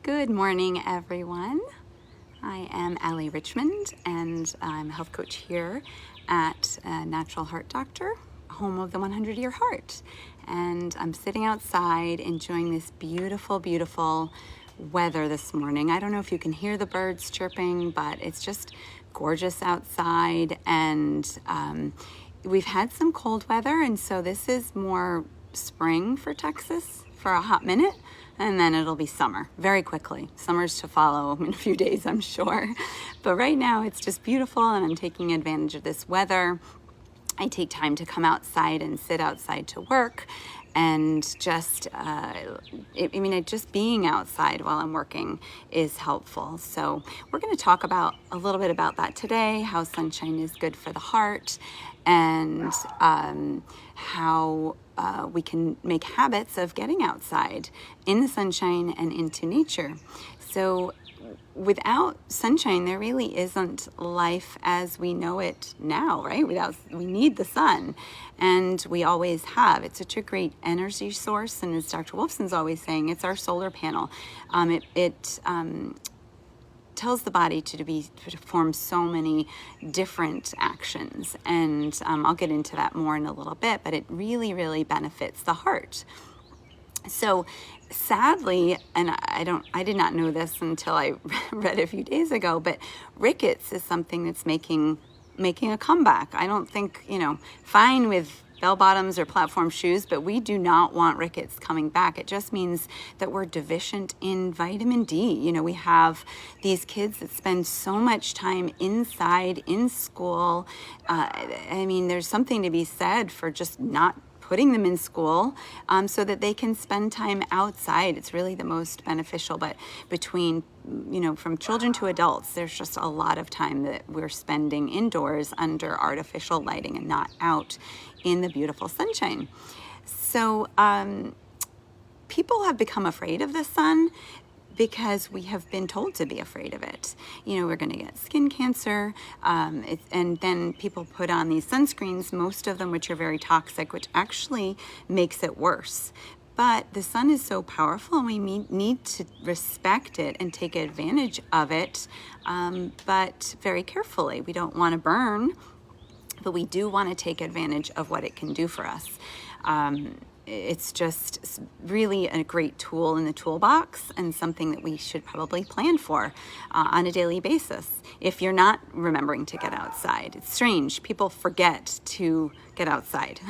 Good morning, everyone. I am Allie Richmond, and I'm a health coach here at Natural Heart Doctor, home of the 100-Year Heart. And I'm sitting outside enjoying this beautiful, beautiful weather this morning. I don't know if you can hear the birds chirping, but it's just gorgeous outside. And we've had some cold weather, and so this is more spring for Texas for a hot minute. And then it'll be summer very quickly. Summer's to follow in a few days, I'm sure. But right now it's just beautiful, and I'm taking advantage of this weather. I take time to come outside and sit outside to work, and just just being outside while I'm working is helpful. So we're going to talk about a little bit about that today, how sunshine is good for the heart, and how we can make habits of getting outside in the sunshine and into nature. So without sunshine, there really isn't life as we know it now, right? We need the sun, and we always have. It's such a great energy source, and as Dr. Wolfson's always saying, it's our solar panel. It tells the body to perform so many different actions, and I'll get into that more in a little bit, but it really, really benefits the heart. So sadly, and I did not know this until I read a few days ago, but rickets is something that's making a comeback. I don't think, fine with bell bottoms or platform shoes, but we do not want rickets coming back. It just means that we're deficient in vitamin D. We have these kids that spend so much time inside in school. There's something to be said for just not putting them in school so that they can spend time outside. It's really the most beneficial. But between, from children to adults, there's just a lot of time that we're spending indoors under artificial lighting and not out in the beautiful sunshine. So people have become afraid of the sun because we have been told to be afraid of it. We're going to get skin cancer, and then people put on these sunscreens, most of them which are very toxic, which actually makes it worse. But the sun is so powerful, and we need to respect it and take advantage of it, but very carefully. We don't want to burn, but we do want to take advantage of what it can do for us. It's just really a great tool in the toolbox, and something that we should probably plan for on a daily basis if you're not remembering to get outside. It's strange. People forget to get outside.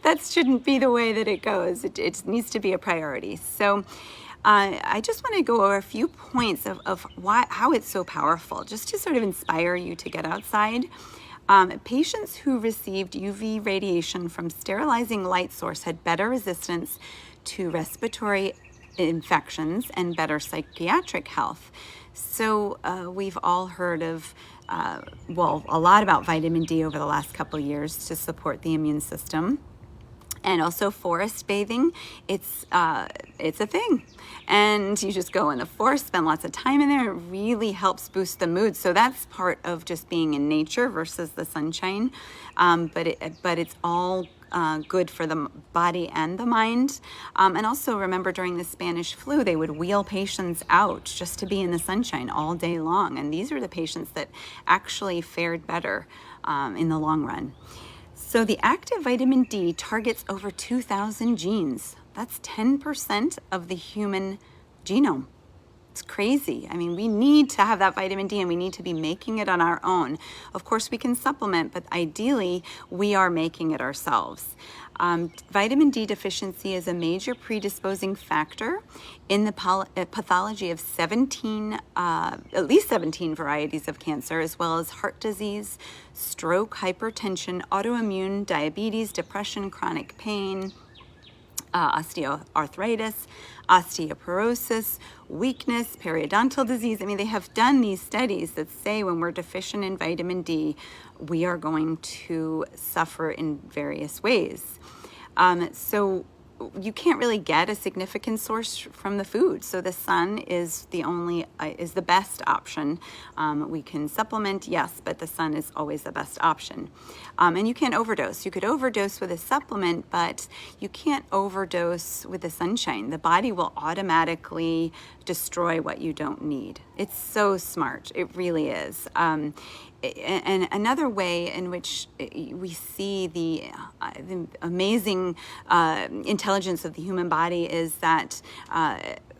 That shouldn't be the way that it goes. It needs to be a priority. So I just want to go over a few points of how it's so powerful, just to sort of inspire you to get outside. Patients who received UV radiation from sterilizing light source had better resistance to respiratory infections and better psychiatric health. So we've all heard of, a lot about vitamin D over the last couple of years to support the immune system. And also forest bathing, it's a thing. And you just go in the forest, spend lots of time in there. It really helps boost the mood. So that's part of just being in nature versus the sunshine. But it's all good for the body and the mind. And also remember, during the Spanish flu, they would wheel patients out just to be in the sunshine all day long. And these are the patients that actually fared better in the long run. So the active vitamin D targets over 2,000 genes. That's 10% of the human genome. It's crazy. We need to have that vitamin D, and we need to be making it on our own. Of course, we can supplement, but ideally, we are making it ourselves. Vitamin D deficiency is a major predisposing factor in the pathology of at least 17 varieties of cancer, as well as heart disease, stroke, hypertension, autoimmune, diabetes, depression, chronic pain, osteoarthritis, osteoporosis, weakness, periodontal disease. They have done these studies that say when we're deficient in vitamin D, we are going to suffer in various ways. So you can't really get a significant source from the food. So the sun is the best option. We can supplement, yes, but the sun is always the best option. And you can't overdose. You could overdose with a supplement, but you can't overdose with the sunshine. The body will automatically destroy what you don't need. It's so smart. It really is. And another way in which we see the amazing intelligence of the human body is that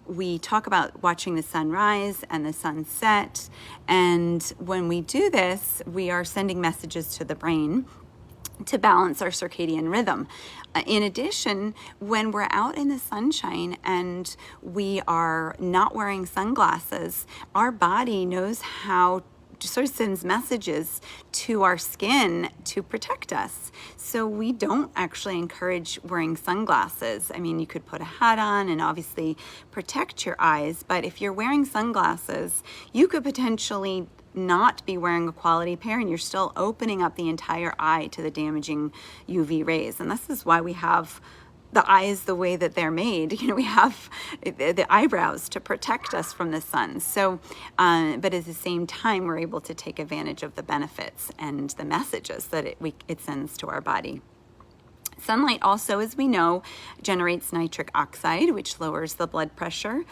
we talk about watching the sun rise and the sun set. And when we do this, we are sending messages to the brain to balance our circadian rhythm. In addition, when we're out in the sunshine and we are not wearing sunglasses, our body knows how sort of sends messages to our skin to protect us. So we don't actually encourage wearing sunglasses. I mean, you could put a hat on and obviously protect your eyes, but if you're wearing sunglasses, you could potentially not be wearing a quality pair and you're still opening up the entire eye to the damaging UV rays. And this is why we have the eyes the way that they're made. You know, we have the eyebrows to protect us from the sun. So, but at the same time, we're able to take advantage of the benefits and the messages that it sends to our body. Sunlight also, as we know, generates nitric oxide, which lowers the blood pressure.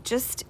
Just,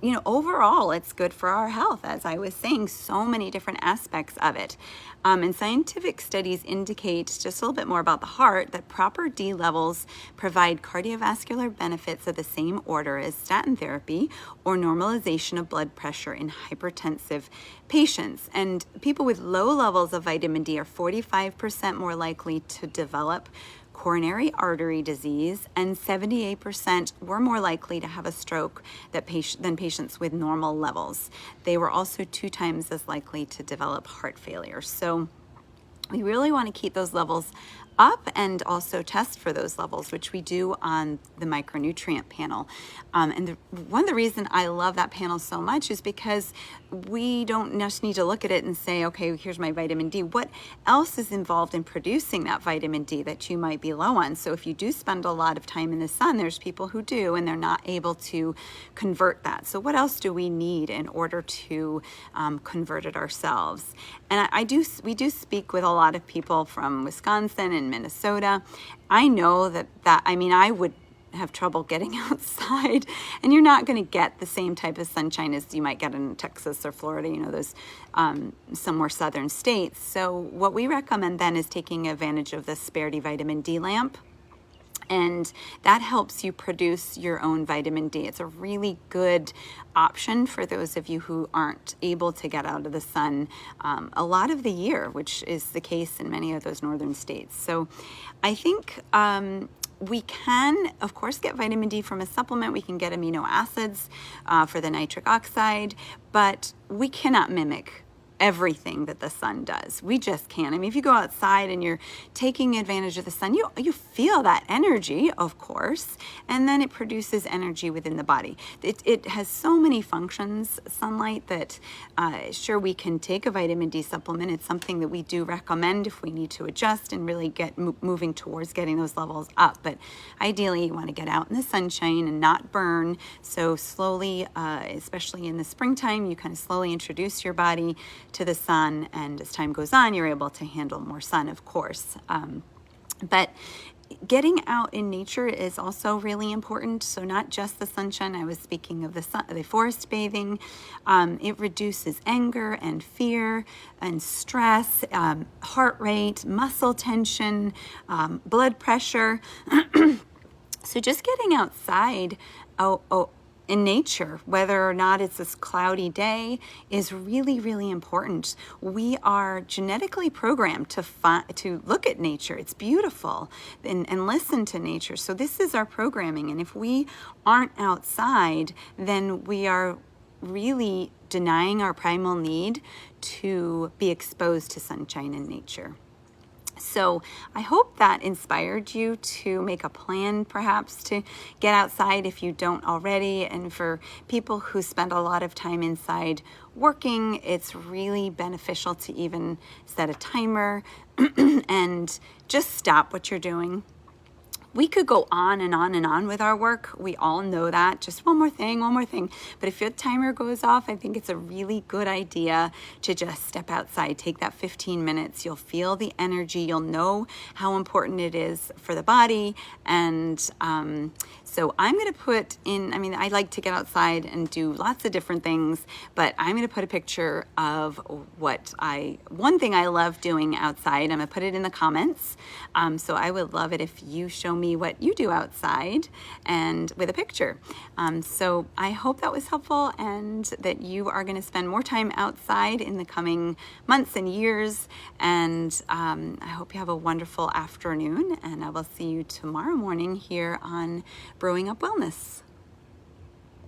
you know, overall, it's good for our health. As I was saying, so many different aspects of it. And scientific studies indicate, just a little bit more about the heart, that proper D levels provide cardiovascular benefits of the same order as statin therapy or normalization of blood pressure in hypertensive patients. And people with low levels of vitamin D are 45% more likely to develop coronary artery disease, and 78% were more likely to have a stroke than patients with normal levels. They were also 2 times as likely to develop heart failure. So we really want to keep those levels up and also test for those levels, which we do on the micronutrient panel. One of the reasons I love that panel so much is because we don't just need to look at it and say, okay, here's my vitamin D. What else is involved in producing that vitamin D that you might be low on? So if you do spend a lot of time in the sun, there's people who do, and they're not able to convert that. So what else do we need in order to convert it ourselves? And we do speak with a lot of people from Wisconsin and Minnesota. I know that I mean, I would have trouble getting outside, and you're not going to get the same type of sunshine as you might get in Texas or Florida, you know, those some more southern states. So what we recommend then is taking advantage of the Sperity vitamin D lamp. And that helps you produce your own vitamin D. It's a really good option for those of you who aren't able to get out of the sun a lot of the year, which is the case in many of those northern states. So I think we can, of course, get vitamin D from a supplement. We can get amino acids for the nitric oxide, but we cannot mimic everything that the sun does. We just can't. I mean, if you go outside and you're taking advantage of the sun, you feel that energy, of course, and then it produces energy within the body. It has so many functions, sunlight, that sure, we can take a vitamin D supplement. It's something that we do recommend if we need to adjust and really get moving towards getting those levels up. But ideally, you want to get out in the sunshine and not burn. So slowly, especially in the springtime, you kind of slowly introduce your body to the sun, and as time goes on, you're able to handle more sun, of course. But getting out in nature is also really important. So not just the sunshine. I was speaking of the forest bathing. It reduces anger and fear and stress, heart rate, muscle tension, blood pressure. So just getting outside, in nature, whether or not it's this cloudy day, is really, really important. We are genetically programmed to look at nature. It's beautiful, and listen to nature. So this is our programming. And if we aren't outside, then we are really denying our primal need to be exposed to sunshine in nature. So I hope that inspired you to make a plan perhaps to get outside if you don't already. And for people who spend a lot of time inside working, it's really beneficial to even set a timer and just stop what you're doing. We could go on and on and on with our work. We all know that. Just one more thing, one more thing. But if your timer goes off, I think it's a really good idea to just step outside. Take that 15 minutes. You'll feel the energy. You'll know how important it is for the body. And so I'm going to put in, I like to get outside and do lots of different things, but I'm going to put a picture of one thing I love doing outside. I'm going to put it in the comments. So I would love it if you show me what you do outside and with a picture. So I hope that was helpful and that you are going to spend more time outside in the coming months and years. And I hope you have a wonderful afternoon, and I will see you tomorrow morning here on Brewing Up Wellness.